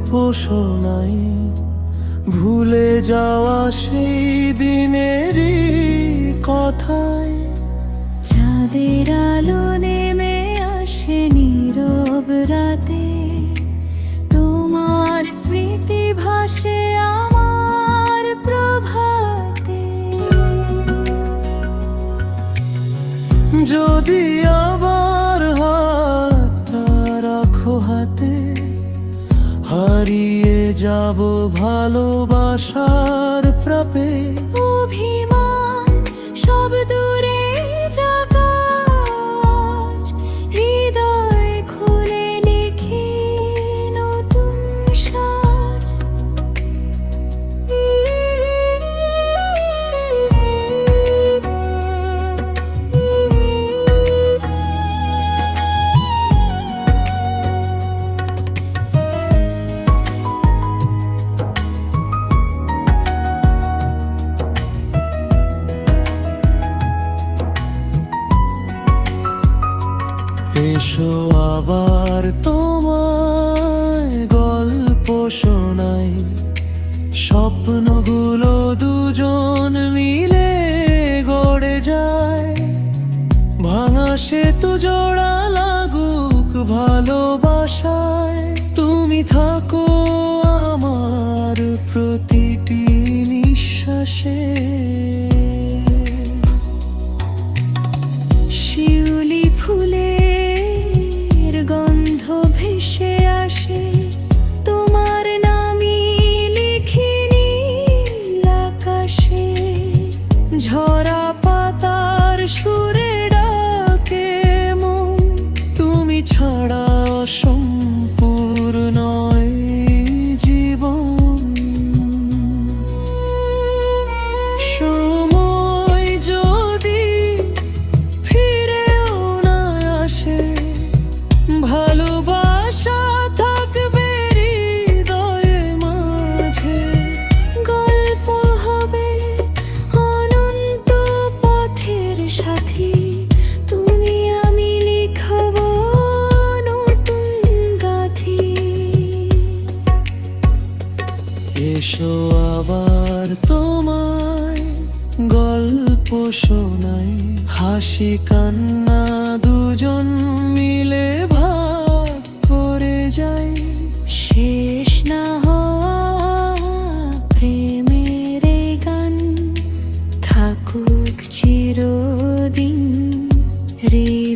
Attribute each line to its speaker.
Speaker 1: শোনাই, ভুলে যাওয়া সেই দিনেরই কথায়।
Speaker 2: চাঁদের আলো নেমে আসে নীরব রাতে, তোমার স্মৃতি ভাসে আমার প্রভাতে।
Speaker 1: যদি আবার হাতটা রাখো হাতে, হারিয়ে যাব ভালোবাসার প্রাপে।
Speaker 2: অভিমান সব দূরে যাক আজ, হৃদয় খুলে লিখি নতুন সাজ।
Speaker 1: এসো আবার তোমায় গল্প শোনাই, স্বপ্নগুলো দুজন মিলে গড়ে যায়। ভাঙা সেতু জোড়া লাগুক ভালোবাসায়, তুমি থাকো আমার প্রতিটি নিঃশ্বাসে।
Speaker 2: শিউলি ফুলের গন্ধ ভেসে আসে, তোমার নামই লিখি নীল আকাশে। ঝরা পাতার সুরে ডাকে মন,
Speaker 1: তুমি ছাড়া অসম্পূর্ণ জীবন। সময় যদি ফিরেও না আসে, ভালোবাসা থাকবে হৃদয়ে মাঝে।
Speaker 2: গল্প হবে অনন্ত পথের সাথী, তুমি আমি লিখব নতুন গাথি।
Speaker 1: এসো আবার তোমায় গল্প শোনাই, হাসি কান্না দুজন মিলে ভাগ করে যাই।
Speaker 2: শেষ না হওয়া প্রেমের এই গান, থাকুক চিরদিন হৃদয়ে।